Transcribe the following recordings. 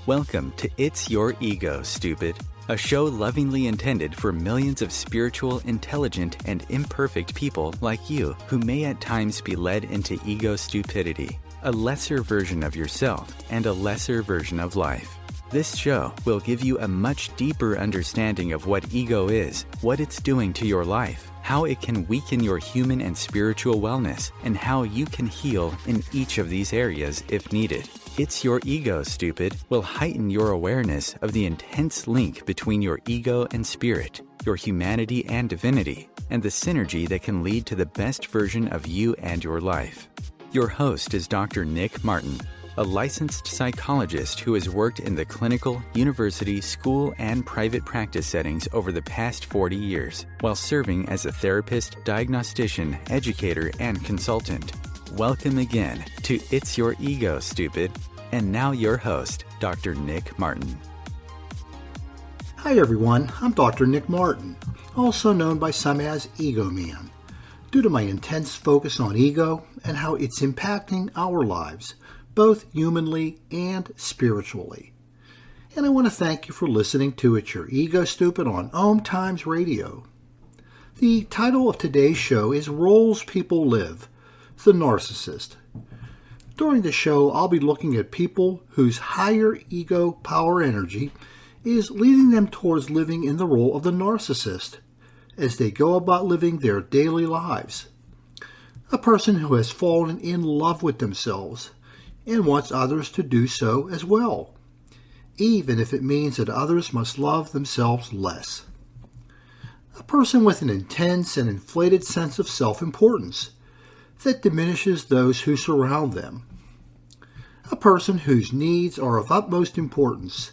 Welcome to It's Your Ego, Stupid, a show lovingly intended for millions of spiritual, intelligent, and imperfect people like you who may at times be led into ego stupidity, a lesser version of yourself and a lesser version of life. This show will give you a much deeper understanding of what ego is, what it's doing to your life, how it can weaken your human and spiritual wellness, and how you can heal in each of these areas if needed. It's Your Ego, Stupid will heighten your awareness of the intense link between your ego and spirit, your humanity and divinity, and the synergy that can lead to the best version of you and your life. Your host is Dr. Nick Martin, a licensed psychologist who has worked in the clinical, university, school, and private practice settings over the past 40 years, while serving as a therapist, diagnostician, educator, and consultant. Welcome again to It's Your Ego, Stupid. And now your host, Dr. Nick Martin. Hi everyone, I'm Dr. Nick Martin, also known by some as Ego Man. Due to my intense focus on ego and how it's impacting our lives, both humanly and spiritually. And I want to thank you for listening to It's Your Ego, Stupid on OMTimes Radio. The title of today's show is Roles People Live, the Narcissist. During the show, I'll be looking at people whose higher ego power energy is leading them towards living in the role of the narcissist as they go about living their daily lives. A person who has fallen in love with themselves and wants others to do so as well, even if it means that others must love themselves less. A person with an intense and inflated sense of self-importance that diminishes those who surround them. A person whose needs are of utmost importance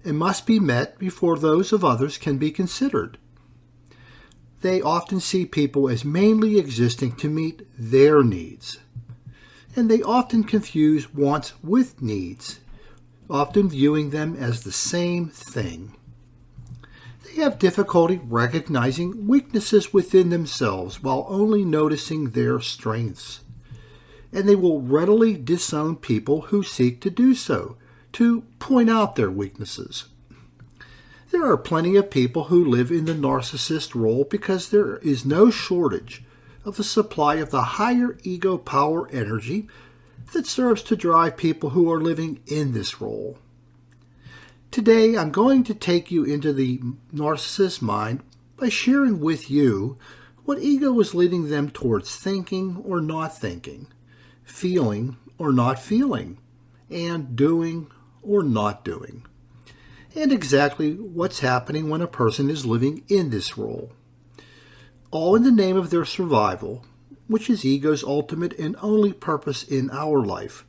and must be met before those of others can be considered. They often see people as mainly existing to meet their needs, and they often confuse wants with needs, often viewing them as the same thing. They have difficulty recognizing weaknesses within themselves while only noticing their strengths, and they will readily disown people who seek to do so, to point out their weaknesses. There are plenty of people who live in the narcissist role because there is no shortage of the supply of the higher ego power energy that serves to drive people who are living in this role. Today, I'm going to take you into the narcissist's mind by sharing with you what ego is leading them towards thinking or not thinking, feeling or not feeling, and doing or not doing, and exactly what's happening when a person is living in this role. All in the name of their survival, which is ego's ultimate and only purpose in our life,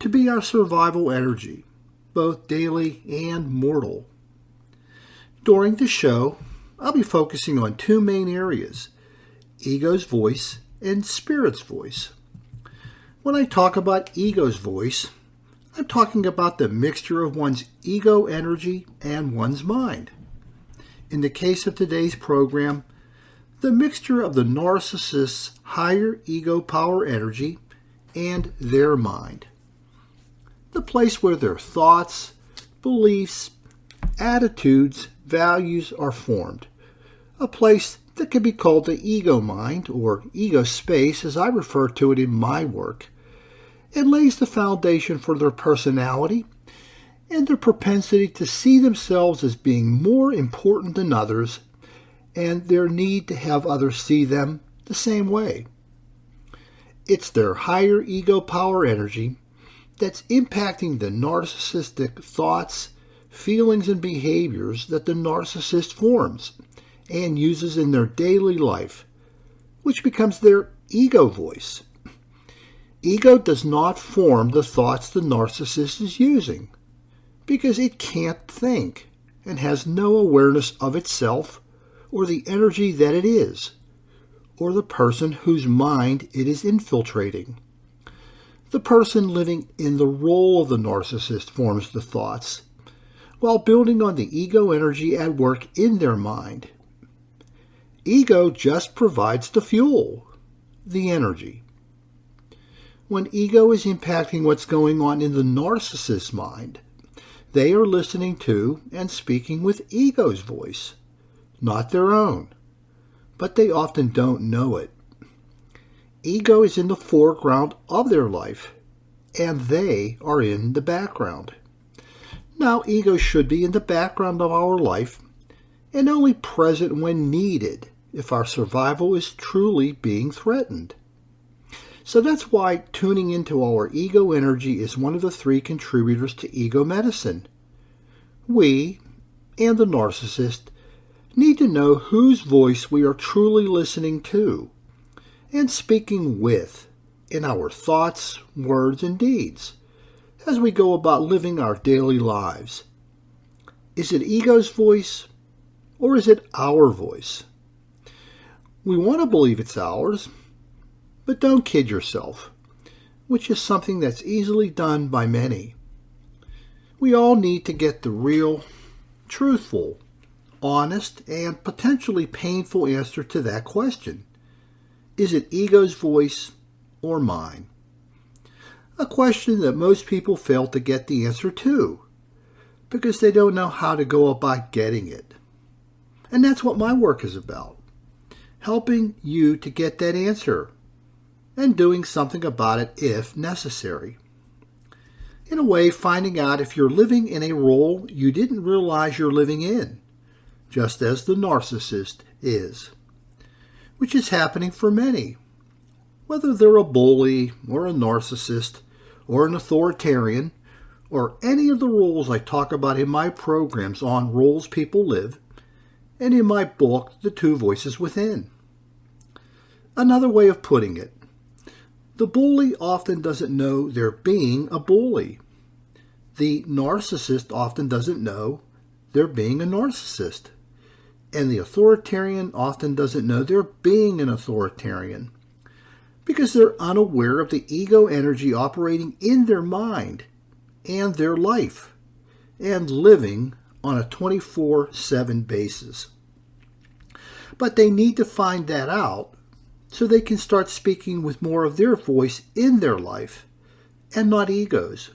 to be our survival energy, both daily and mortal. During the show, I'll be focusing on two main areas, ego's voice and spirit's voice. When I talk about ego's voice, I'm talking about the mixture of one's ego energy and one's mind. In the case of today's program, the mixture of the narcissist's higher ego power energy and their mind. The place where their thoughts, beliefs, attitudes, values are formed. A place that can be called the ego mind or ego space as I refer to it in my work. It lays the foundation for their personality and their propensity to see themselves as being more important than others and their need to have others see them the same way. It's their higher ego power energy that's impacting the narcissistic thoughts, feelings, and behaviors that the narcissist forms and uses in their daily life, which becomes their ego voice. Ego does not form the thoughts the narcissist is using because it can't think and has no awareness of itself or the energy that it is, or the person whose mind it is infiltrating. The person living in the role of the narcissist forms the thoughts, while building on the ego energy at work in their mind. Ego just provides the fuel, the energy. When ego is impacting what's going on in the narcissist's mind, they are listening to and speaking with ego's voice, not their own, but they often don't know it. Ego is in the foreground of their life, and they are in the background. Now, ego should be in the background of our life and only present when needed if our survival is truly being threatened. So that's why tuning into our ego energy is one of the 3 contributors to ego medicine. We, and the narcissist, need to know whose voice we are truly listening to and speaking with in our thoughts, words, and deeds as we go about living our daily lives. Is it ego's voice or is it our voice? We want to believe it's ours, but don't kid yourself, which is something that's easily done by many. We all need to get the real, truthful, honest, and potentially painful answer to that question. Is it ego's voice or mine? A question that most people fail to get the answer to because they don't know how to go about getting it. And that's what my work is about, helping you to get that answer and doing something about it if necessary. In a way, finding out if you're living in a role you didn't realize you're living in, just as the narcissist is, which is happening for many, whether they're a bully or a narcissist or an authoritarian or any of the roles I talk about in my programs on Roles People Live and in my book, The 2 Voices Within. Another way of putting it, the bully often doesn't know they're being a bully. The narcissist often doesn't know they're being a narcissist. And the authoritarian often doesn't know they're being an authoritarian because they're unaware of the ego energy operating in their mind and their life and living on a 24/7 basis. But they need to find that out so they can start speaking with more of their voice in their life and not ego's,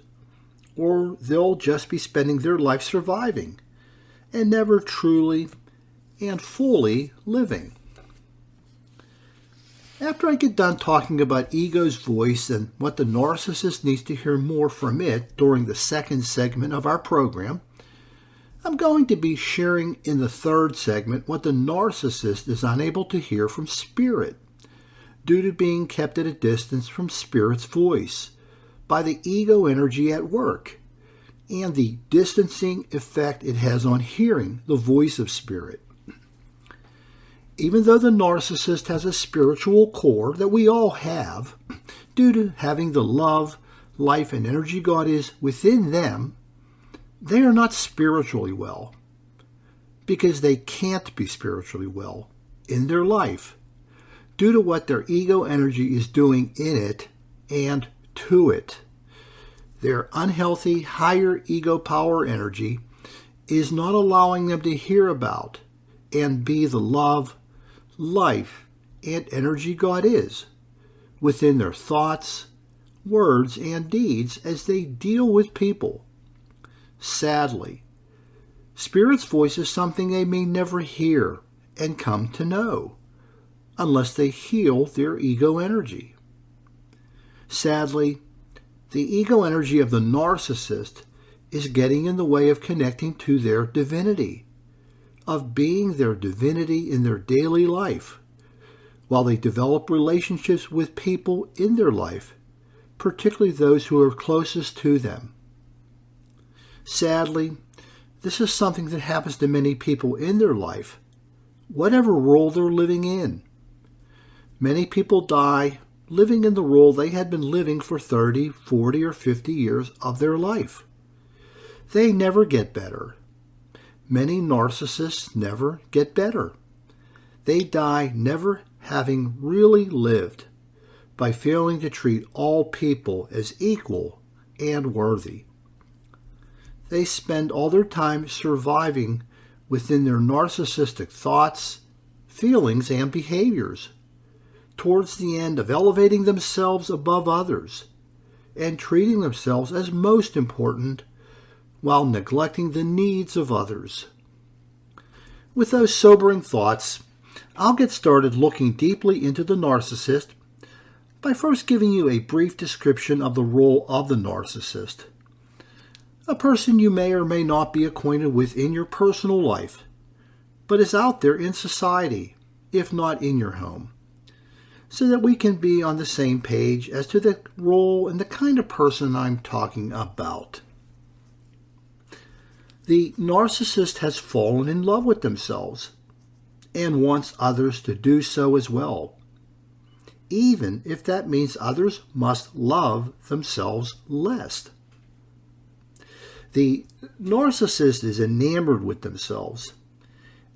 or they'll just be spending their life surviving and never truly and fully living. After I get done talking about ego's voice and what the narcissist needs to hear more from it during the 2nd segment of our program, I'm going to be sharing in the 3rd segment what the narcissist is unable to hear from spirit due to being kept at a distance from spirit's voice by the ego energy at work and the distancing effect it has on hearing the voice of spirit. Even though the narcissist has a spiritual core that we all have, due to having the love, life, and energy God is within them, they are not spiritually well because they can't be spiritually well in their life due to what their ego energy is doing in it and to it. Their unhealthy, higher ego power energy is not allowing them to hear about and be the love, life, and energy God is within their thoughts, words, and deeds as they deal with people. Sadly, Spirit's voice is something they may never hear and come to know unless they heal their ego energy. Sadly, the ego energy of the narcissist is getting in the way of connecting to their divinity, of being their divinity in their daily life, while they develop relationships with people in their life, particularly those who are closest to them. Sadly, this is something that happens to many people in their life, whatever role they're living in. Many people die living in the role they had been living for 30, 40, or 50 years of their life. They never get better. Many narcissists never get better. They die never having really lived by failing to treat all people as equal and worthy. They spend all their time surviving within their narcissistic thoughts, feelings, and behaviors, towards the end of elevating themselves above others and treating themselves as most important while neglecting the needs of others. With those sobering thoughts, I'll get started looking deeply into the narcissist by first giving you a brief description of the role of the narcissist, a person you may or may not be acquainted with in your personal life, but is out there in society, if not in your home, so that we can be on the same page as to the role and the kind of person I'm talking about. The narcissist has fallen in love with themselves and wants others to do so as well, even if that means others must love themselves less. The narcissist is enamored with themselves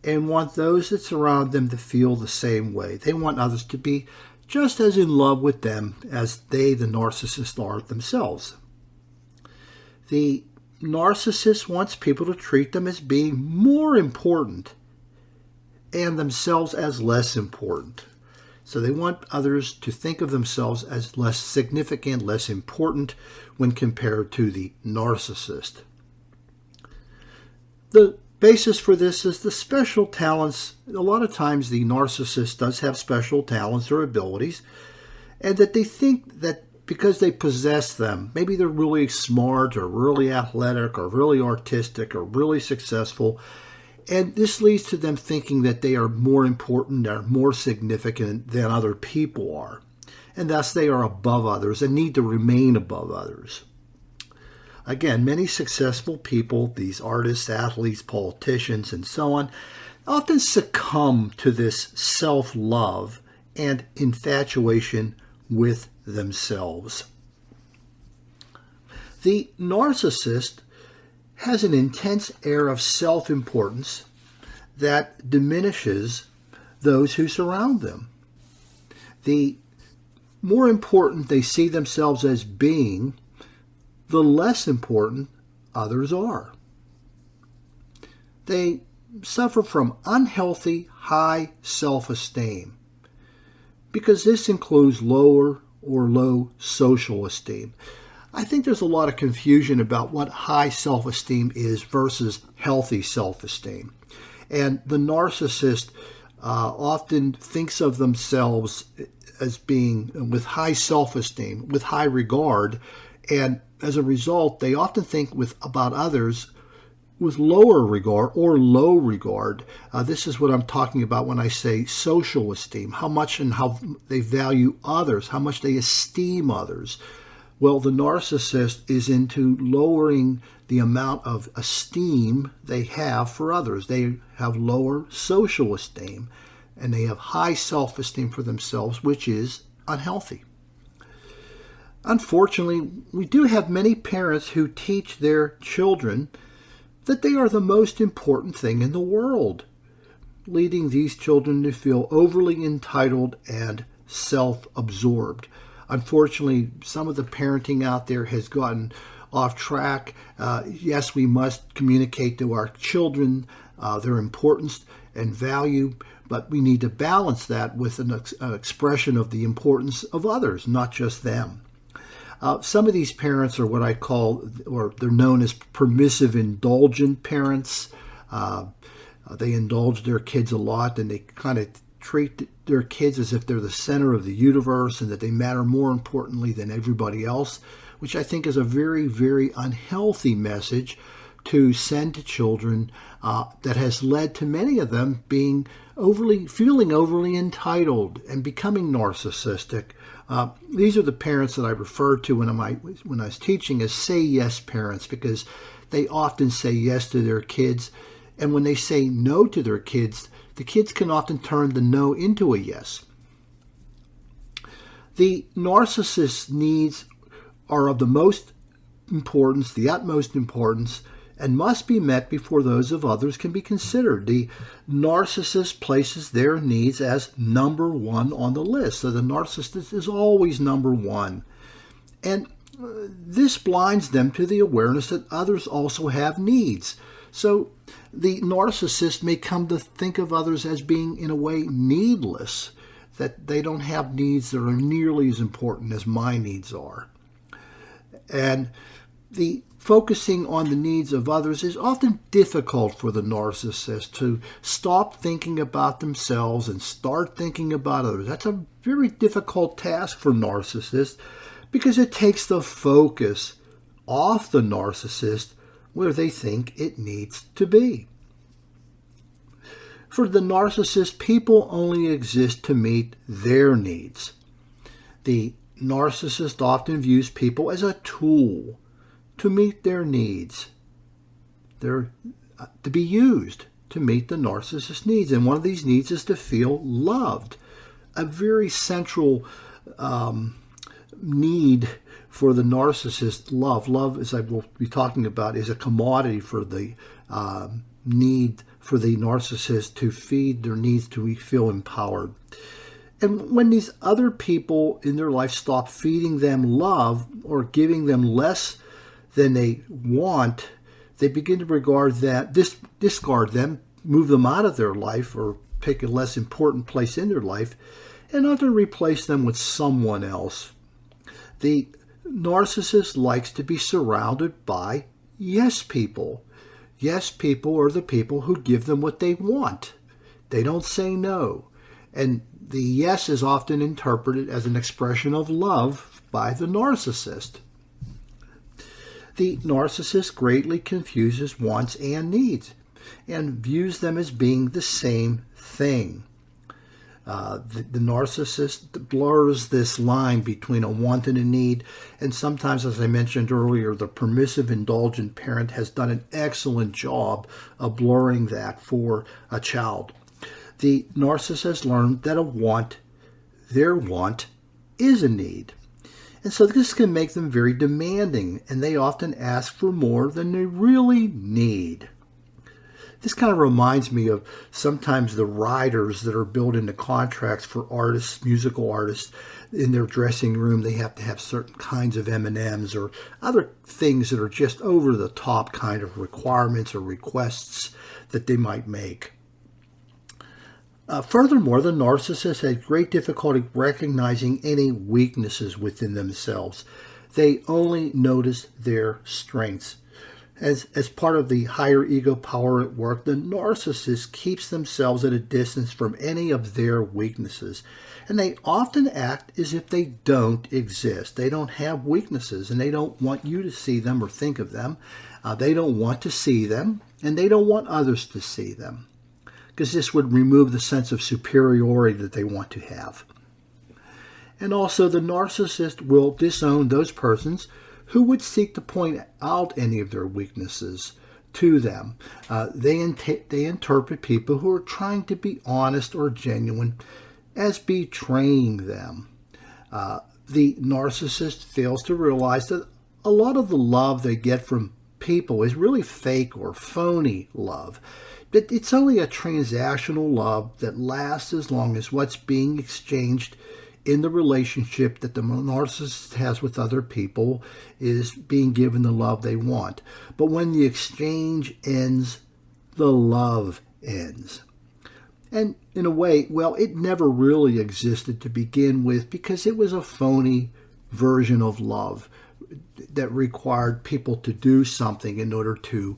and want those that surround them to feel the same way. They want others to be just as in love with them as they, the narcissist, are themselves. The narcissist wants people to treat them as being more important and themselves as less important. So they want others to think of themselves as less significant, less important when compared to the narcissist. The basis for this is the special talents. A lot of times the narcissist does have special talents or abilities, and that they think that because they possess them, maybe they're really smart or really athletic or really artistic or really successful, and this leads to them thinking that they are more important or more significant than other people are, and thus they are above others and need to remain above others. Again, many successful people, these artists, athletes, politicians, and so on, often succumb to this self-love and infatuation with themselves. The narcissist has an intense air of self-importance that diminishes those who surround them. The more important they see themselves as being, the less important others are. They suffer from unhealthy, high self-esteem because this includes lower or low social esteem. I think there's a lot of confusion about what high self-esteem is versus healthy self-esteem. And the narcissist often thinks of themselves as being with high self-esteem, with high regard, and as a result, they often think about others with lower regard or low regard. This is what I'm talking about when I say social esteem, how much and how they value others, how much they esteem others. Well, the narcissist is into lowering the amount of esteem they have for others. They have lower social esteem, and they have high self-esteem for themselves, which is unhealthy. Unfortunately, we do have many parents who teach their children that they are the most important thing in the world, leading these children to feel overly entitled and self-absorbed. Unfortunately, some of the parenting out there has gotten off track. Yes, we must communicate to our children their importance and value, but we need to balance that with an expression of the importance of others, not just them. Some of these parents are what I call, or they're known as permissive indulgent parents. They indulge their kids a lot, and they kind of treat their kids as if they're the center of the universe and that they matter more importantly than everybody else, which I think is a very, very unhealthy message to send to children that has led to many of them feeling overly entitled and becoming narcissistic. These are the parents that I referred to when I was teaching as say yes parents, because they often say yes to their kids, and when they say no to their kids, the kids can often turn the no into a yes. The narcissist's needs are of the utmost importance, and must be met before those of others can be considered. The narcissist places their needs as number one on the list. So the narcissist is always number one. And this blinds them to the awareness that others also have needs. So the narcissist may come to think of others as being, in a way, needless, that they don't have needs that are nearly as important as my needs are. And the focusing on the needs of others is often difficult for the narcissist to stop thinking about themselves and start thinking about others. That's a very difficult task for narcissists because it takes the focus off the narcissist where they think it needs to be. For the narcissist, people only exist to meet their needs. The narcissist often views people as a tool to meet their needs. They're to be used to meet the narcissist's needs. And one of these needs is to feel loved. A very central need for the narcissist, love. Love, as I will be talking about, is a commodity for the need for the narcissist to feed their needs to feel empowered. And when these other people in their life stop feeding them love or giving them less than they want, they begin to regard that, discard them, move them out of their life or take a less important place in their life, and often replace them with someone else. The narcissist likes to be surrounded by yes people. Yes people are the people who give them what they want. They don't say no. And the yes is often interpreted as an expression of love by the narcissist. The narcissist greatly confuses wants and needs and views them as being the same thing. The narcissist blurs this line between a want and a need, and sometimes, as I mentioned earlier, the permissive, indulgent parent has done an excellent job of blurring that for a child. The narcissist learned that their want, is a need. And so this can make them very demanding, and they often ask for more than they really need. This kind of reminds me of sometimes the riders that are built into contracts for artists, musical artists. In their dressing room, they have to have certain kinds of M&Ms or other things that are just over the top kind of requirements or requests that they might make. Furthermore, the narcissist has great difficulty recognizing any weaknesses within themselves. They only notice their strengths. As part of the higher ego power at work, the narcissist keeps themselves at a distance from any of their weaknesses. And they often act as if they don't exist. They don't have weaknesses, and they don't want you to see them or think of them. They don't want to see them, and they don't want others to see them, because this would remove the sense of superiority that they want to have. And also, the narcissist will disown those persons who would seek to point out any of their weaknesses to them. They interpret people who are trying to be honest or genuine as betraying them. The narcissist fails to realize that a lot of the love they get from people is really fake or phony love. But it's only a transactional love that lasts as long as what's being exchanged in the relationship that the narcissist has with other people is being given the love they want. But when the exchange ends, the love ends. And in a way, well, it never really existed to begin with because it was a phony version of love that required people to do something in order to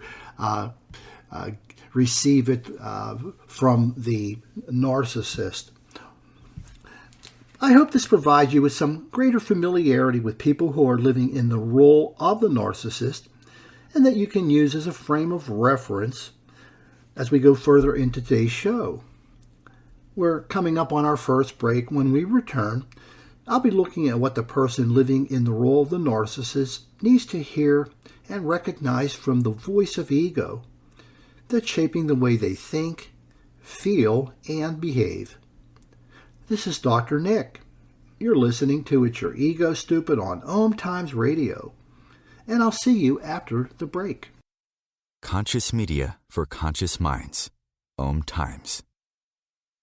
receive it from the narcissist. I hope this provides you with some greater familiarity with people who are living in the role of the narcissist, and that you can use as a frame of reference as we go further into today's show. We're coming up on our first break. When we return, I'll be looking at what the person living in the role of the narcissist needs to hear and recognize from the voice of ego that's shaping the way they think, feel, and behave. This is Dr. Nick. You're listening to It's Your Ego Stupid on OMTimes Radio. And I'll see you after the break. Conscious media for conscious minds. OMTimes.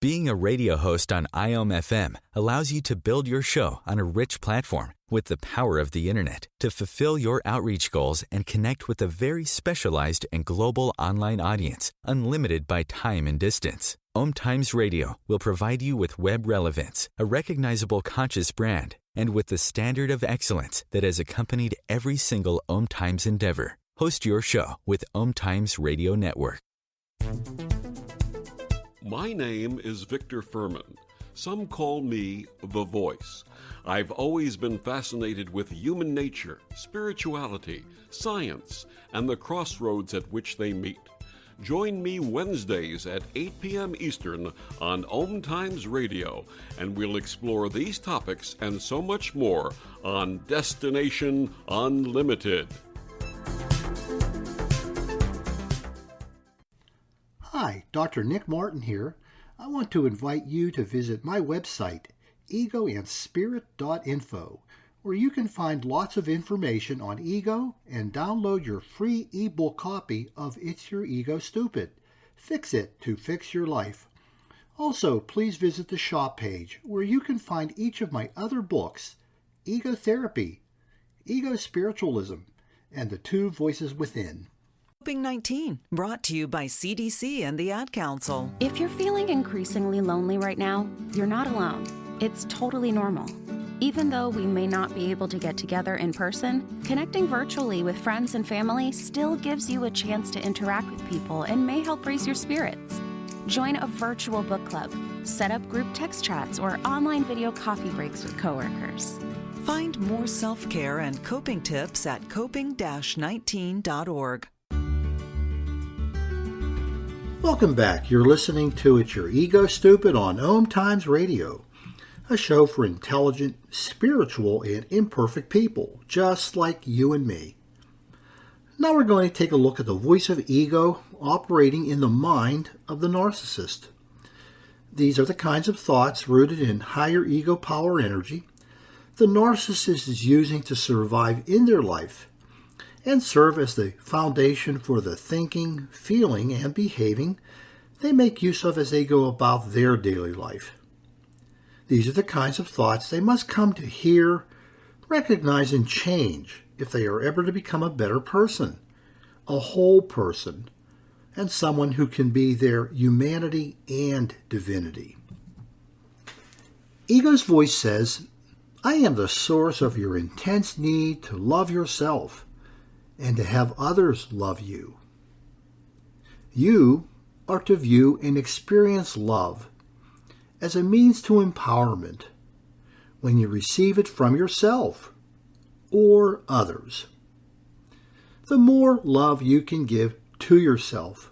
Being a radio host on IOM-FM allows you to build your show on a rich platform with the power of the Internet to fulfill your outreach goals and connect with a very specialized and global online audience, unlimited by time and distance. OMTimes Radio will provide you with web relevance, a recognizable conscious brand, and with the standard of excellence that has accompanied every single OMTimes endeavor. Host your show with OMTimes Radio Network. My name is Victor Furman. Some call me The Voice. I've always been fascinated with human nature, spirituality, science, and the crossroads at which they meet. Join me Wednesdays at 8 p.m. Eastern on OMTimes Radio, and we'll explore these topics and so much more on Destination Unlimited. Hi, Dr. Nick Martin here. I want to invite you to visit my website, egoandspirit.info, where you can find lots of information on ego and download your free ebook copy of It's Your Ego Stupid. Fix it to fix your life. Also, please visit the shop page where you can find each of my other books, Ego Therapy, Ego Spiritualism, and The Two Voices Within. COVID-19, brought to you by CDC and the Ad Council. If you're feeling increasingly lonely right now, you're not alone. It's totally normal. Even though we may not be able to get together in person, connecting virtually with friends and family still gives you a chance to interact with people and may help raise your spirits. Join a virtual book club, set up group text chats, or online video coffee breaks with coworkers. Find more self-care and coping tips at coping-19.org. Welcome back. You're listening to It's Your Ego Stupid on OMTimes Radio, a show for intelligent, spiritual, and imperfect people, just like you and me. Now we're going to take a look at the voice of ego operating in the mind of the narcissist. These are the kinds of thoughts rooted in higher ego power energy the narcissist is using to survive in their life and serve as the foundation for the thinking, feeling, and behaving they make use of as they go about their daily life. These are the kinds of thoughts they must come to hear, recognize, and change if they are ever to become a better person, a whole person, and someone who can be their humanity and divinity. Ego's voice says, I am the source of your intense need to love yourself and to have others love you. You are to view and experience love as a means to empowerment when you receive it from yourself or others. The more love you can give to yourself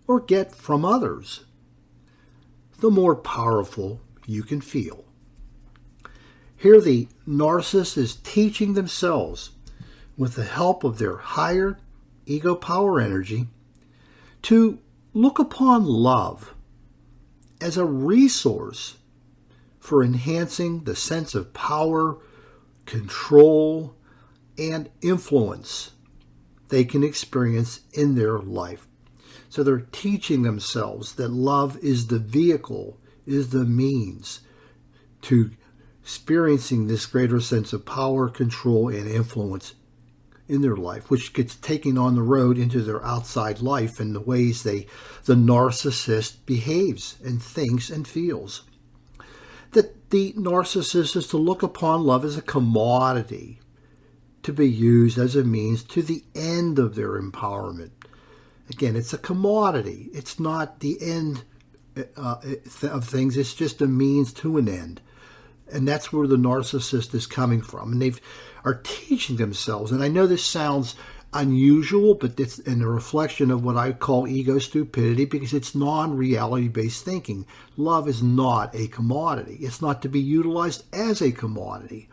or get from others, the more powerful you can feel. Here the narcissist is teaching themselves, with the help of their higher ego power energy, to look upon love as a resource for enhancing the sense of power, control, and influence they can experience in their life. So they're teaching themselves that love is the vehicle, is the means to experiencing this greater sense of power, control, and influence in their life, which gets taken on the road into their outside life and the ways the narcissist behaves and thinks and feels. That the narcissist is to look upon love as a commodity to be used as a means to the end of their empowerment. Again, it's a commodity. It's not the end of things. It's just a means to an end. And that's where the narcissist is coming from. And they are teaching themselves. And I know this sounds unusual, but it's in a reflection of what I call ego stupidity, because it's non-reality based thinking. Love is not a commodity. It's not to be utilized as a commodity.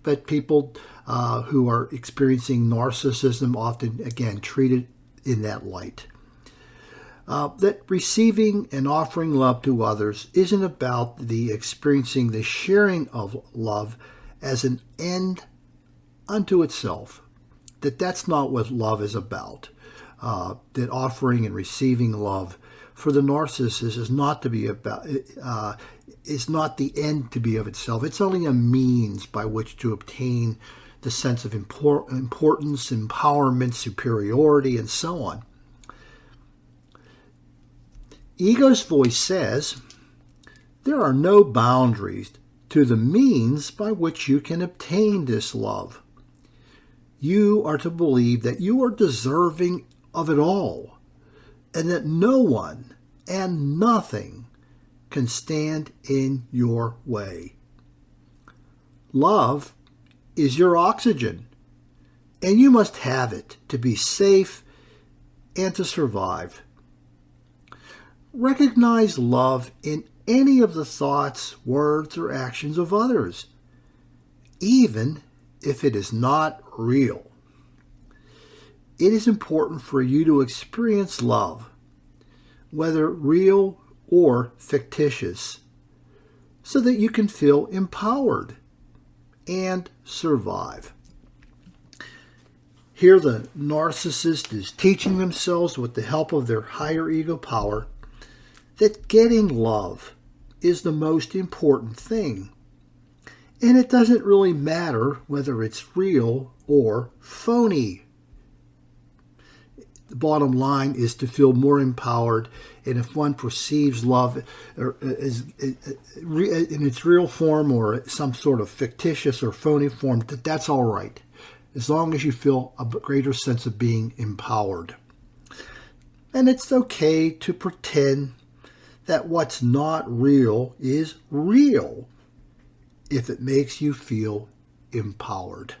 But people who are experiencing narcissism often, again, treat it in that light. That receiving and offering love to others isn't about the experiencing the sharing of love as an end unto itself. That's not what love is about. that offering and receiving love for the narcissist is not to be about. Is not the end to be of itself. It's only a means by which to obtain the sense of importance, empowerment, superiority, and so on. Ego's voice says, there are no boundaries to the means by which you can obtain this love. You are to believe that you are deserving of it all, and that no one and nothing can stand in your way. Love is your oxygen, and you must have it to be safe and to survive. Recognize love in any of the thoughts, words, or actions of others, even if it is not real. It is important for you to experience love, whether real or fictitious, so that you can feel empowered and survive. Here the narcissist is teaching themselves with the help of their higher ego power that getting love is the most important thing. And it doesn't really matter whether it's real or phony. The bottom line is to feel more empowered, and if one perceives love in its real form or some sort of fictitious or phony form, that's all right, as long as you feel a greater sense of being empowered. And it's okay to pretend that what's not real is real if it makes you feel empowered.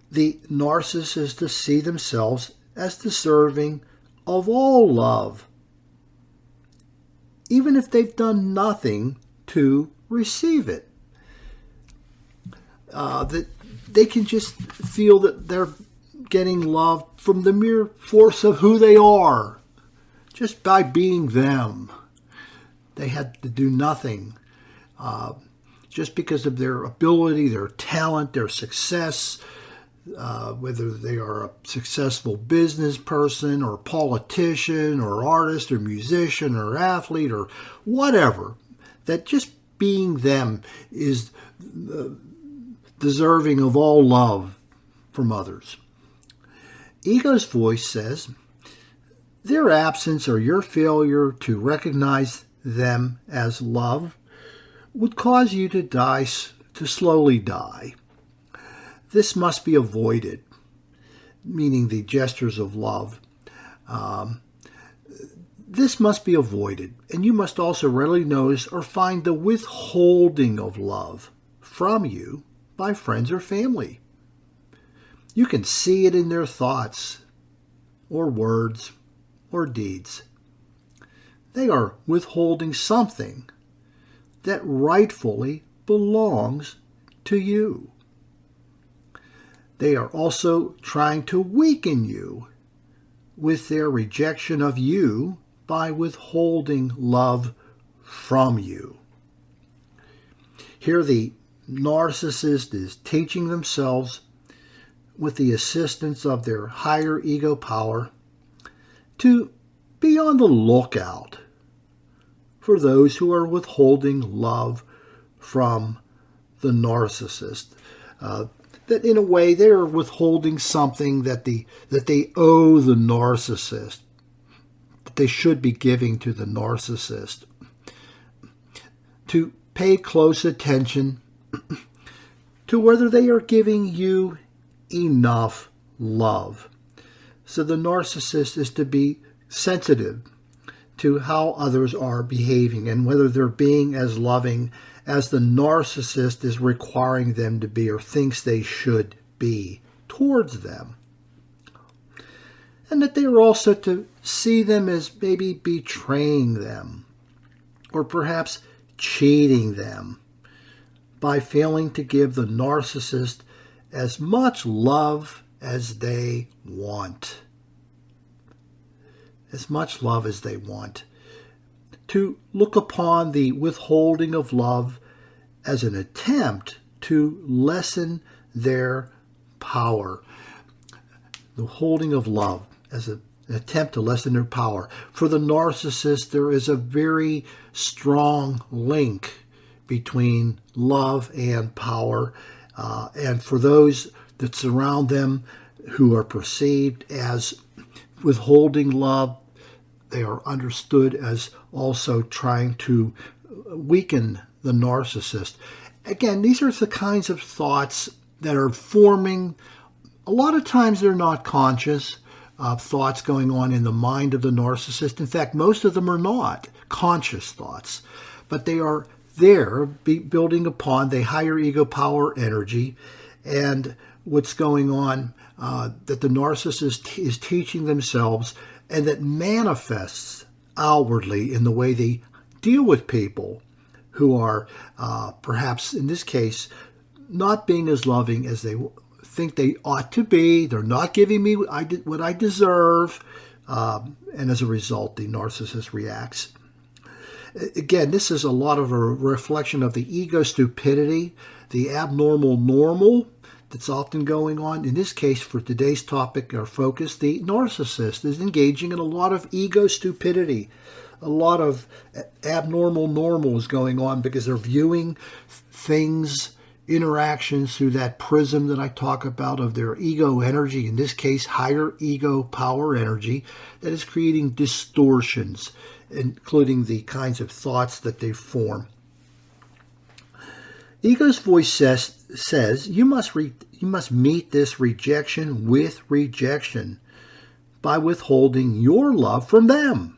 The narcissists see themselves as deserving of all love, even if they've done nothing to receive it. That they can just feel that they're getting love from the mere force of who they are, just by being them. They had to do nothing. Just because of their ability, their talent, their success, whether they are a successful business person or politician or artist or musician or athlete or whatever, that just being them is deserving of all love from others. Ego's voice says, their absence or your failure to recognize them as love would cause you to slowly die. This must be avoided, meaning the gestures of love. This must be avoided, and you must also readily notice or find the withholding of love from you by friends or family. You can see it in their thoughts or words or deeds. They are withholding something that rightfully belongs to you. They are also trying to weaken you with their rejection of you by withholding love from you. Here the narcissist is teaching themselves, with the assistance of their higher ego power, to be on the lookout for those who are withholding love from the narcissist. That in a way they are withholding something that they owe the narcissist, that they should be giving to the narcissist. To pay close attention to whether they are giving you enough love. So the narcissist is to be sensitive to how others are behaving and whether they're being as loving as the narcissist is requiring them to be or thinks they should be towards them. And that they are also to see them as maybe betraying them or perhaps cheating them by failing to give the narcissist as much love as they want. As much love as they want. To look upon the withholding of love as an attempt to lessen their power. the holding of love as an attempt to lessen their power. For the narcissist, there is a very strong link between love and power. And for those that surround them who are perceived as withholding love, they are understood as also trying to weaken the narcissist. Again, these are the kinds of thoughts that are forming. A lot of times they're not conscious thoughts going on in the mind of the narcissist. In fact, most of them are not conscious thoughts, but they are there building upon the higher ego power energy and what's going on that the narcissist is teaching themselves, and that manifests outwardly in the way they deal with people who are perhaps, in this case, not being as loving as they think they ought to be. They're not giving me what I deserve. And as a result, the narcissist reacts. Again, this is a lot of a reflection of the ego stupidity, the abnormal normal that's often going on. In this case, for today's topic or focus, the narcissist is engaging in a lot of ego stupidity. A lot of abnormal normal is going on because they're viewing things, interactions through that prism that I talk about of their ego energy, in this case, higher ego power energy, that is creating distortions, including the kinds of thoughts that they form. Ego's voice says you must meet this rejection with rejection by withholding your love from them,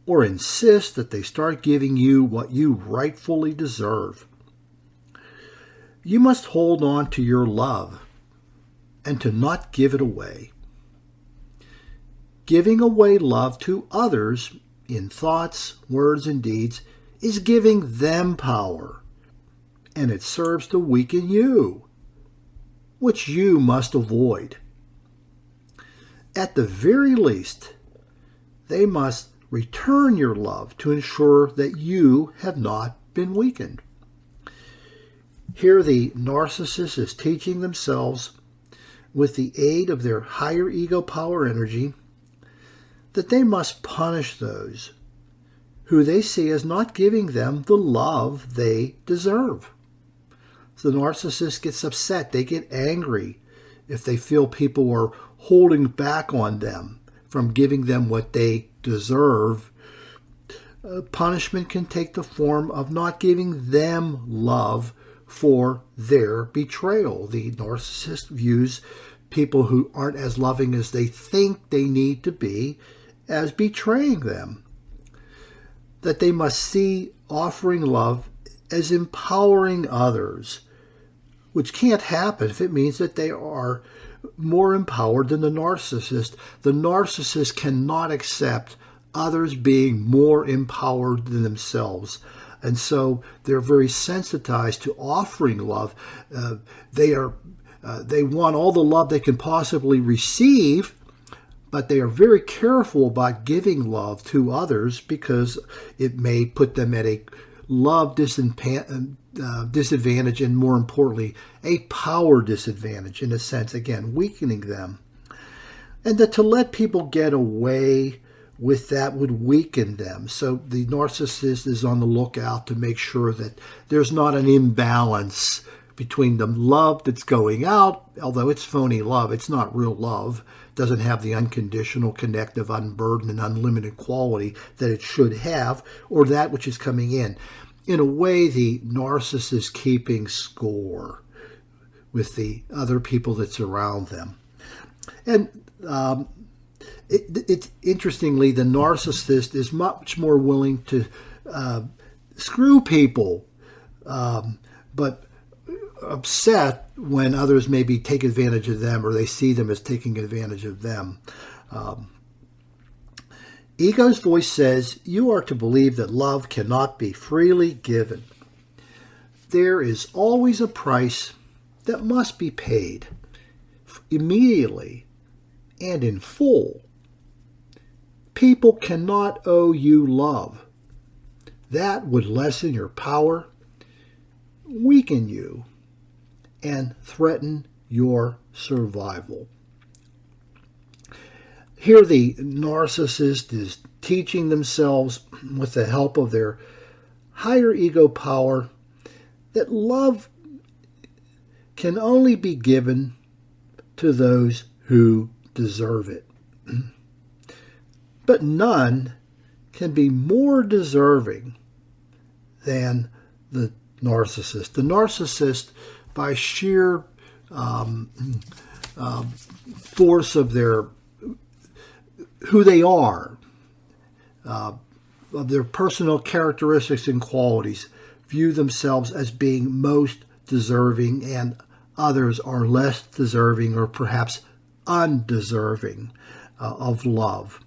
or insist that they start giving you what you rightfully deserve. You must hold on to your love and to not give it away. Giving away love to others in thoughts, words, and deeds is giving them power, and it serves to weaken you, which you must avoid. At the very least, they must return your love to ensure that you have not been weakened. Here the narcissist is teaching themselves, with the aid of their higher ego power energy, that they must punish those who they see as not giving them the love they deserve. So the narcissist gets upset. They get angry if they feel people are holding back on them from giving them what they deserve. Punishment can take the form of not giving them love for their betrayal. The narcissist views people who aren't as loving as they think they need to be as betraying them. That they must see offering love as empowering others, which can't happen if it means that they are more empowered than the narcissist. The narcissist cannot accept others being more empowered than themselves. And so they're very sensitized to offering love. They want all the love they can possibly receive, but they are very careful about giving love to others because it may put them at a love disadvantage, and more importantly, a power disadvantage, in a sense, again, weakening them. And that to let people get away with that would weaken them. So the narcissist is on the lookout to make sure that there's not an imbalance between the love that's going out, although it's phony love, it's not real love, doesn't have the unconditional, connective, unburdened, and unlimited quality that it should have, or that which is coming in. In a way, the narcissist is keeping score with the other people that surround them. And interestingly, the narcissist is much more willing to screw people, but upset when others maybe take advantage of them, or they see them as taking advantage of them. Ego's voice says you are to believe that love cannot be freely given. There is always a price that must be paid immediately and in full. People cannot owe you love. That would lessen your power, weaken you, and threaten your survival. Here the narcissist is teaching themselves with the help of their higher ego power that love can only be given to those who deserve it. But none can be more deserving than the narcissist. The narcissist, by sheer force of who they are, of their personal characteristics and qualities, view themselves as being most deserving, and others are less deserving or perhaps undeserving of love.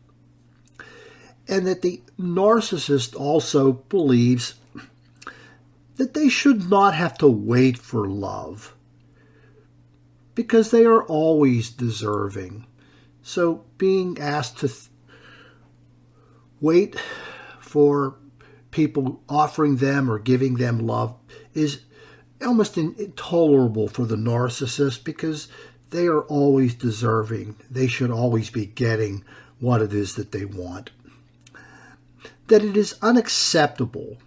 And that the narcissist also believes that they should not have to wait for love because they are always deserving. So being asked to wait for people offering them or giving them love is almost intolerable for the narcissist because they are always deserving. They should always be getting what it is that they want. That it is unacceptable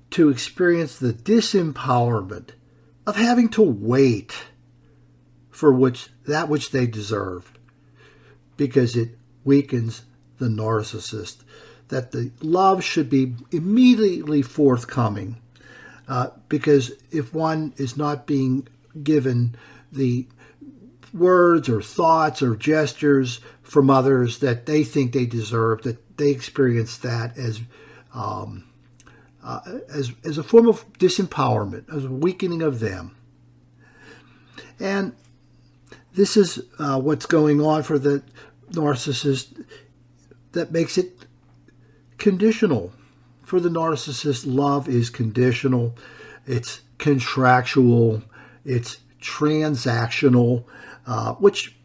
to experience the disempowerment of having to wait for that which they deserve, because it weakens the narcissist. That the love should be immediately forthcoming, because if one is not being given the words or thoughts or gestures from others that they think they deserve, that they experience that as a form of disempowerment, as a weakening of them. And this is what's going on for the narcissist that makes it conditional. For the narcissist, love is conditional, it's contractual, it's transactional, which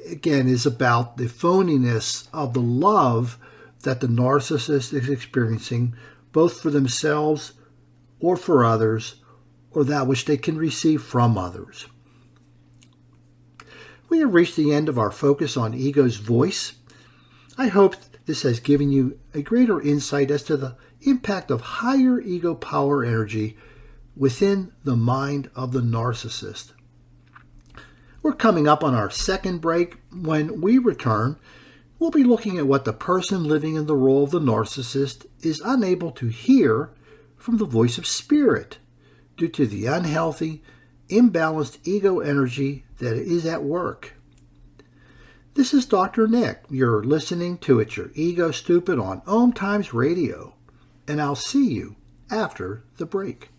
again is about the phoniness of the love that the narcissist is experiencing, both for themselves or for others, or that which they can receive from others. We have reached the end of our focus on ego's voice. I hope this has given you a greater insight as to the impact of higher ego power energy within the mind of the narcissist. We're coming up on our second break. When we return, we'll be looking at what the person living in the role of the narcissist is unable to hear from the voice of spirit due to the unhealthy, imbalanced ego energy that is at work. This is Dr. Nick. You're listening to It's Your Ego Stupid on OMTimes Radio, and I'll see you after the break.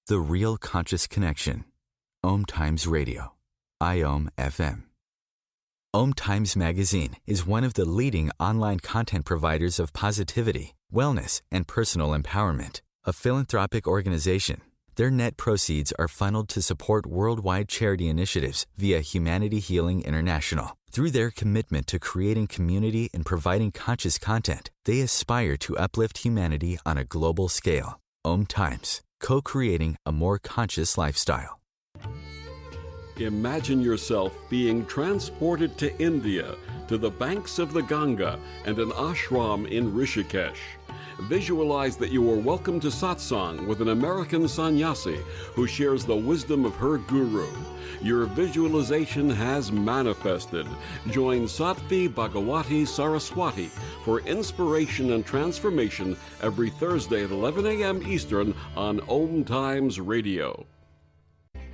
The Real Conscious Connection. OMTimes Radio. IOM FM. OMTimes Magazine is one of the leading online content providers of positivity, wellness, and personal empowerment. A philanthropic organization, their net proceeds are funneled to support worldwide charity initiatives via Humanity Healing International. Through their commitment to creating community and providing conscious content, they aspire to uplift humanity on a global scale. OMTimes, co-creating a more conscious lifestyle. Imagine yourself being transported to India, to the banks of the Ganga and an ashram in Rishikesh. Visualize that you are welcome to satsang with an American sannyasi who shares the wisdom of her guru. Your visualization has manifested. Join Sattvi Bhagawati Saraswati for inspiration and transformation every Thursday at 11 a.m. Eastern on OMTimes Radio.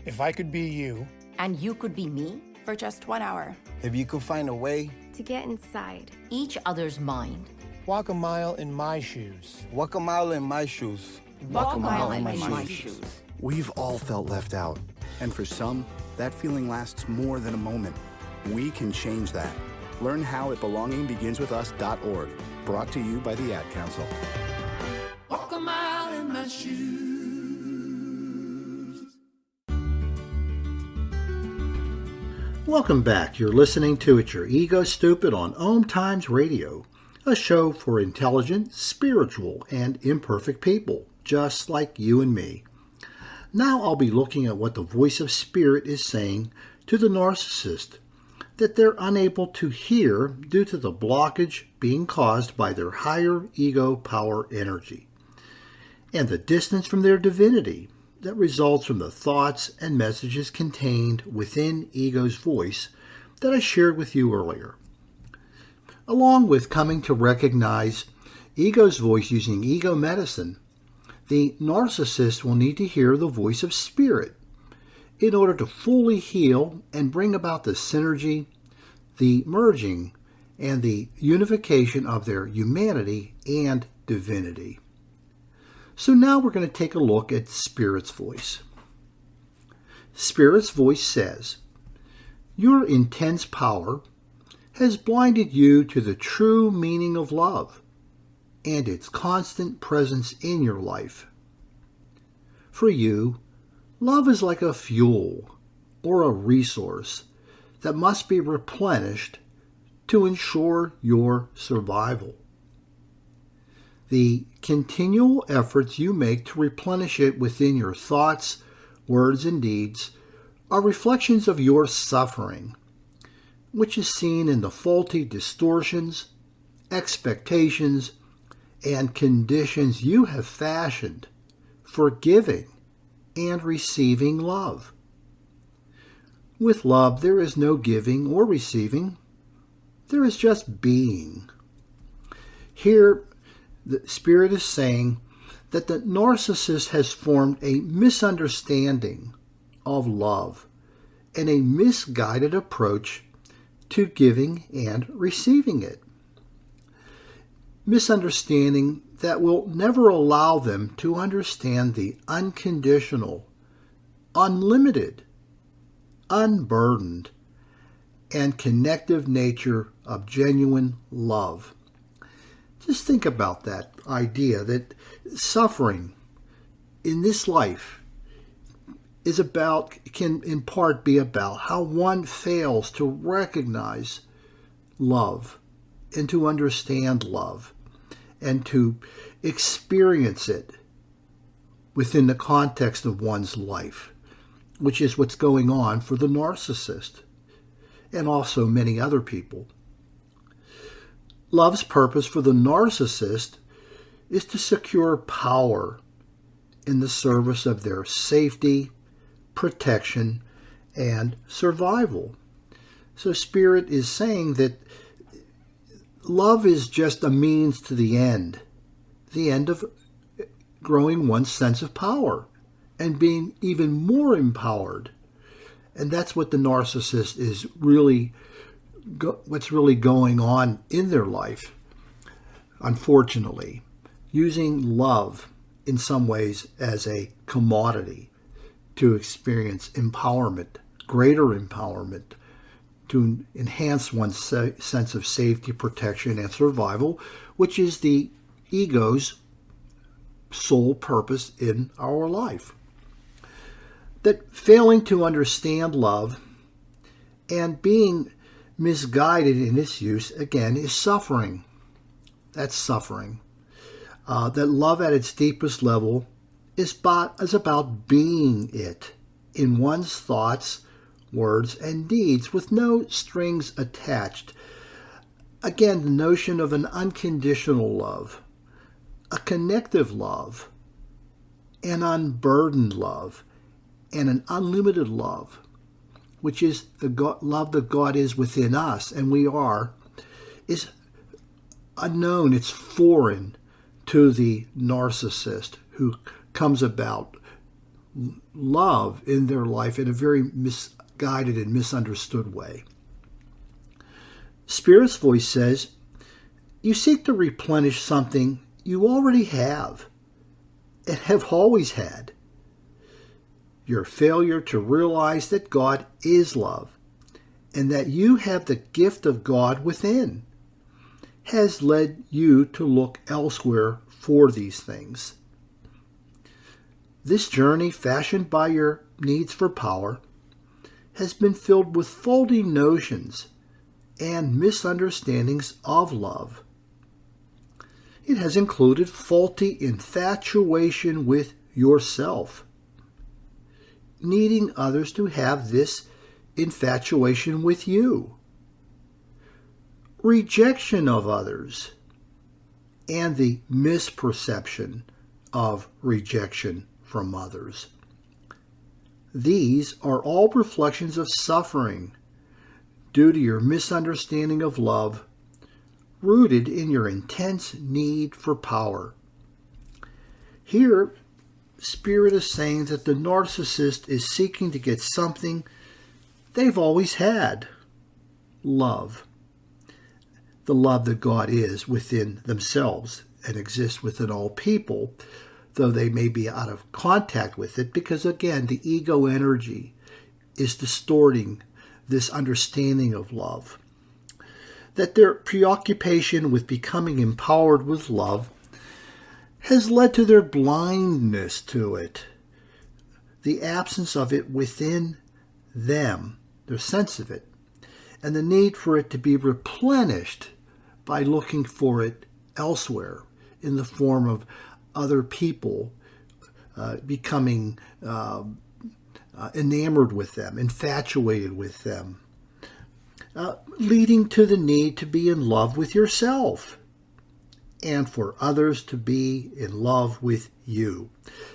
If I could be you, and you could be me, for just 1 hour. If you could find a way to get inside each other's mind. Walk a mile in my shoes. Walk a mile in my shoes. Walk a mile in my shoes. We've all felt left out. And for some, that feeling lasts more than a moment. We can change that. Learn how at belongingbeginswithus.org. Brought to you by the Ad Council. Walk a mile in my shoes. Welcome back. You're listening to It's Your Ego Stupid on OMTimes Radio, a show for intelligent, spiritual, and imperfect people, just like you and me. Now I'll be looking at what the voice of spirit is saying to the narcissist that they're unable to hear due to the blockage being caused by their higher ego power energy, and the distance from their divinity that results from the thoughts and messages contained within ego's voice that I shared with you earlier. Along with coming to recognize ego's voice using ego medicine, the narcissist will need to hear the voice of spirit in order to fully heal and bring about the synergy, the merging, and the unification of their humanity and divinity. So now we're going to take a look at Spirit's voice. Spirit's voice says, "Your intense power has blinded you to the true meaning of love and its constant presence in your life. For you, love is like a fuel or a resource that must be replenished to ensure your survival. The continual efforts you make to replenish it within your thoughts, words, and deeds are reflections of your suffering, which is seen in the faulty distortions, expectations, and conditions you have fashioned for giving and receiving love. With love, there is no giving or receiving. There is just being." Here, the Spirit is saying that the narcissist has formed a misunderstanding of love and a misguided approach to giving and receiving it. Misunderstanding that will never allow them to understand the unconditional, unlimited, unburdened, and connective nature of genuine love. Just think about that idea that suffering in this life can in part be about how one fails to recognize love and to understand love and to experience it within the context of one's life, which is what's going on for the narcissist and also many other people. Love's purpose for the narcissist is to secure power in the service of their safety, protection, and survival. So Spirit is saying that love is just a means to the end of growing one's sense of power and being even more empowered. And that's what the narcissist is what's really going on in their life, unfortunately, using love in some ways as a commodity to experience empowerment, greater empowerment, to enhance one's sense of safety, protection, and survival, which is the ego's sole purpose in our life. That failing to understand love and being misguided in its use, again, is suffering. That's suffering. That love at its deepest level is about being it in one's thoughts, words, and deeds with no strings attached. Again, the notion of an unconditional love, a connective love, an unburdened love, and an unlimited love, which is the love that God is within us and we are, is unknown. It's foreign to the narcissist who comes about love in their life in a very misguided and misunderstood way. Spirit's voice says, "You seek to replenish something you already have and have always had. Your failure to realize that God is love and that you have the gift of God within has led you to look elsewhere for these things. This journey, fashioned by your needs for power, has been filled with faulty notions and misunderstandings of love. It has included faulty infatuation with yourself, needing others to have this infatuation with you, rejection of others, and the misperception of rejection from others. These are all reflections of suffering due to your misunderstanding of love, rooted in your intense need for power. Here, Spirit is saying that the narcissist is seeking to get something they've always had: love. The love that God is within themselves and exists within all people, though they may be out of contact with it, because again, the ego energy is distorting this understanding of love. That their preoccupation with becoming empowered with love has led to their blindness to it, the absence of it within them, their sense of it, and the need for it to be replenished by looking for it elsewhere in the form of other people becoming enamored with them, infatuated with them, leading to the need to be in love with yourself and for others to be in love with you.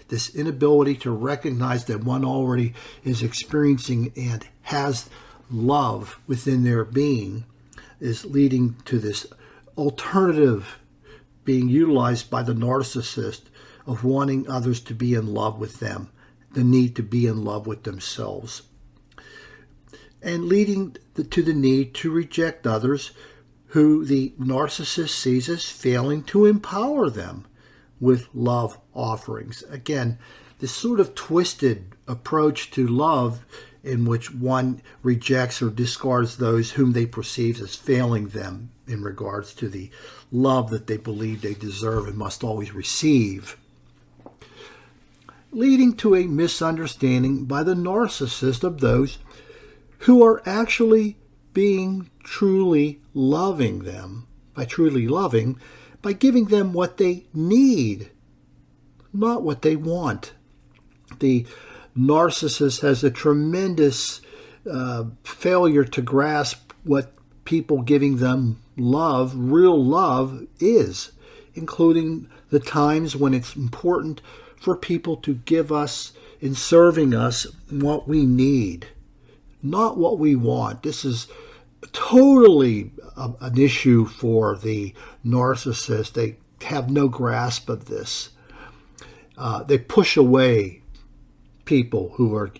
This inability to recognize that one already is experiencing and has love within their being is leading to this alternative being utilized by the narcissist of wanting others to be in love with them, the need to be in love with themselves, and leading to the need to reject others who the narcissist sees as failing to empower them with love offerings. Again, this sort of twisted approach to love in which one rejects or discards those whom they perceive as failing them in regards to the love that they believe they deserve and must always receive, leading to a misunderstanding by the narcissist of those who are actually being truly loving them, by truly loving, by giving them what they need, not what they want. The narcissist has a tremendous failure to grasp what people giving them love, real love, is, including the times when it's important for people to give us, in serving us, what we need, not what we want. This is totally an issue for the narcissist. They have no grasp of this. They push away people who are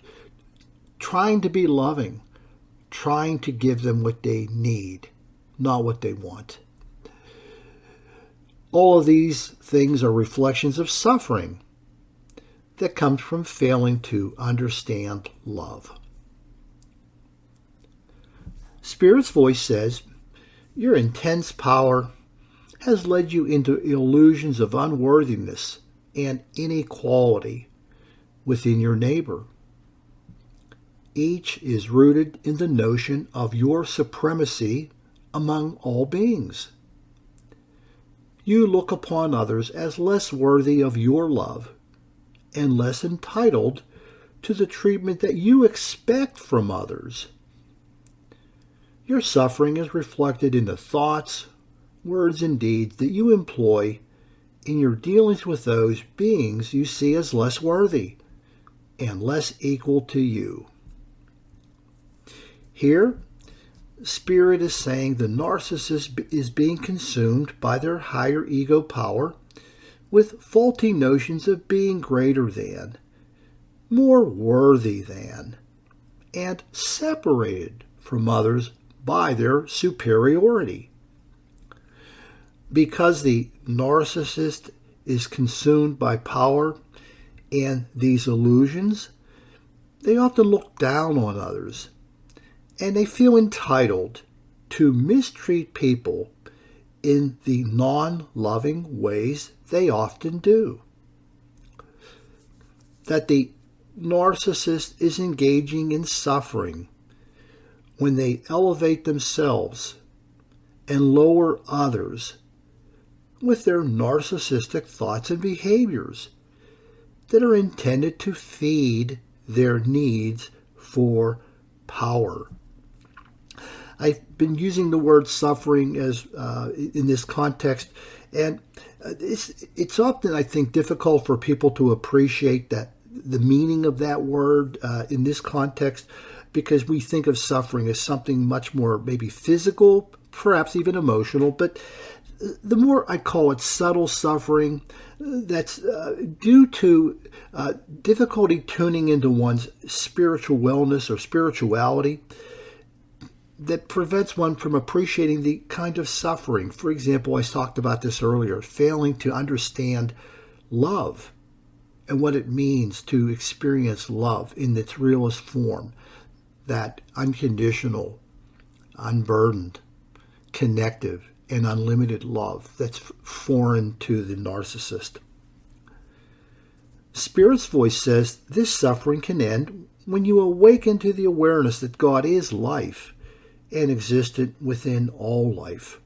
trying to be loving, trying to give them what they need, not what they want. All of these things are reflections of suffering that comes from failing to understand love. Spirit's voice says, your intense power has led you into illusions of unworthiness and inequality within your neighbor. Each is rooted in the notion of your supremacy among all beings. You look upon others as less worthy of your love and less entitled to the treatment that you expect from others. Your suffering is reflected in the thoughts, words, and deeds that you employ in your dealings with those beings you see as less worthy and less equal to you. Here, Spirit is saying the narcissist is being consumed by their higher ego power with faulty notions of being greater than, more worthy than, and separated from others by their superiority. Because the narcissist is consumed by power and these illusions, they often look down on others, and they feel entitled to mistreat people in the non-loving ways they often do. That the narcissist is engaging in suffering when they elevate themselves and lower others with their narcissistic thoughts and behaviors that are intended to feed their needs for power. I've been using the word suffering as in this context, and it's often, I think, difficult for people to appreciate that the meaning of that word in this context, because we think of suffering as something much more maybe physical, perhaps even emotional, but the more I call it subtle suffering, that's due to difficulty tuning into one's spiritual wellness or spirituality, that prevents one from appreciating the kind of suffering. For example, I talked about this earlier, failing to understand love and what it means to experience love in its realest form, that unconditional, unburdened, connective, and unlimited love that's foreign to the narcissist. Spirit's voice says this suffering can end when you awaken to the awareness that God is life and existent within all life.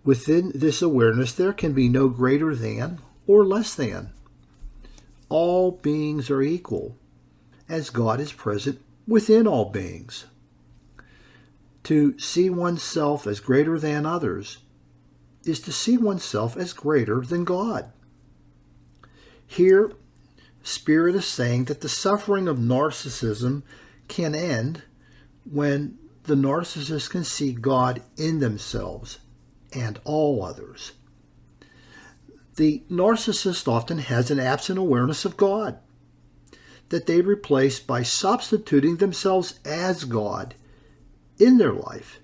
Within this awareness, there can be no greater than or less than. All beings are equal, as God is present within all beings. To see oneself as greater than others is to see oneself as greater than God. Here, Spirit is saying that the suffering of narcissism can end when the narcissist can see God in themselves and all others. The narcissist often has an absent awareness of God that they replace by substituting themselves as God in their life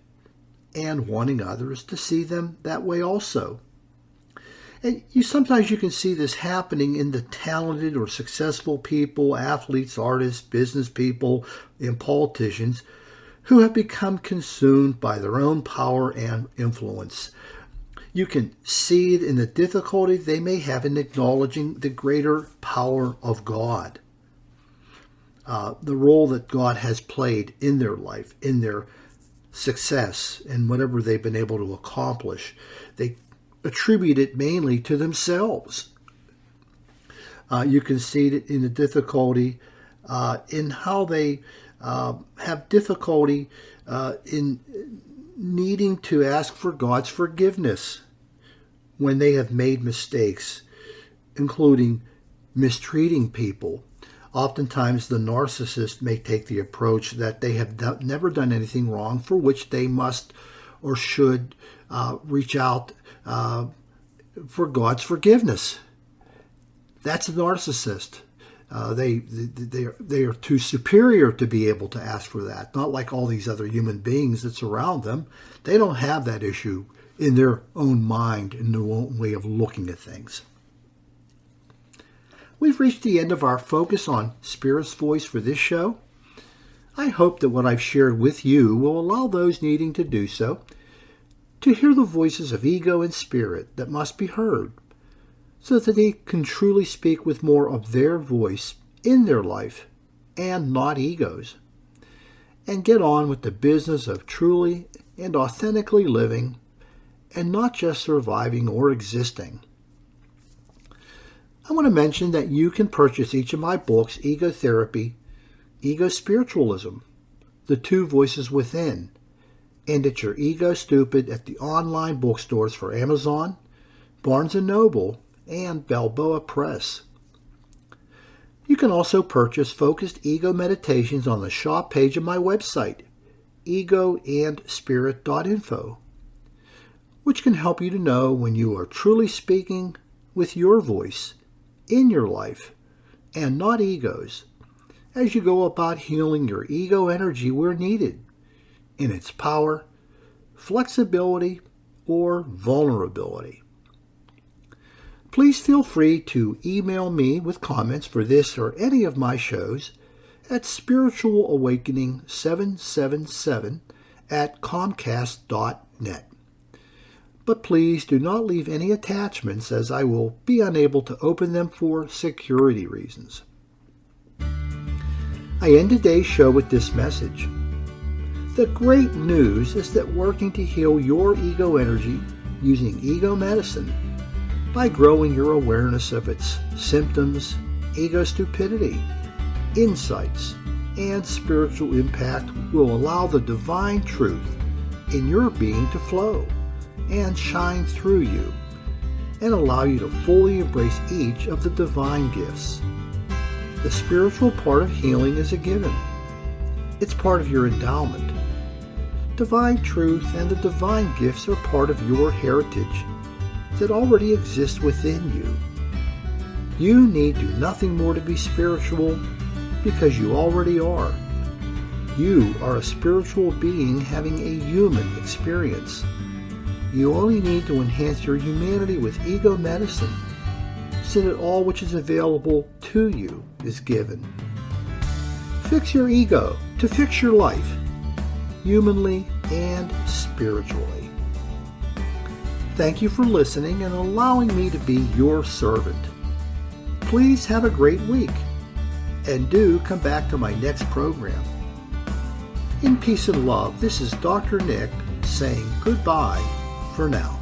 and wanting others to see them that way also. And sometimes you can see this happening in the talented or successful people, athletes, artists, business people, and politicians who have become consumed by their own power and influence. You can see it in the difficulty they may have in acknowledging the greater power of God, the role that God has played in their life, in their success, and whatever they've been able to accomplish. They attribute it mainly to themselves. You can see it in the difficulty in how they have difficulty in needing to ask for God's forgiveness when they have made mistakes, including mistreating people. Oftentimes, the narcissist may take the approach that they have never done anything wrong for which they must or should reach out for God's forgiveness. That's a narcissist. They are too superior to be able to ask for that. Not like all these other human beings that surround them. They don't have that issue in their own mind, in their own way of looking at things. We've reached the end of our focus on Spirit's voice for this show. I hope that what I've shared with you will allow those needing to do so to hear the voices of ego and spirit that must be heard, so that they can truly speak with more of their voice in their life and not ego's, and get on with the business of truly and authentically living and not just surviving or existing. I want to mention that you can purchase each of my books, Ego Therapy, Ego Spiritualism, The Two Voices Within, and at your Ego Stupid at the online bookstores for Amazon, Barnes & Noble, and Balboa Press. You can also purchase focused ego meditations on the shop page of my website, egoandspirit.info, which can help you to know when you are truly speaking with your voice in your life and not ego's, as you go about healing your ego energy where needed, in its power, flexibility, or vulnerability. Please feel free to email me with comments for this or any of my shows at spiritualawakening777@comcast.net. But please do not leave any attachments, as I will be unable to open them for security reasons. I end today's show with this message. The great news is that working to heal your ego energy using ego medicine by growing your awareness of its symptoms, ego stupidity, insights, and spiritual impact will allow the divine truth in your being to flow and shine through you and allow you to fully embrace each of the divine gifts. The spiritual part of healing is a given. It's part of your endowment. Divine truth and the divine gifts are part of your heritage that already exists within you. You need do nothing more to be spiritual because you already are. You are a spiritual being having a human experience. You only need to enhance your humanity with ego medicine, so that all which is available to you is given. Fix your ego to fix your life, humanly and spiritually. Thank you for listening and allowing me to be your servant. Please have a great week, and do come back to my next program. In peace and love, this is Dr. Nick saying goodbye for now.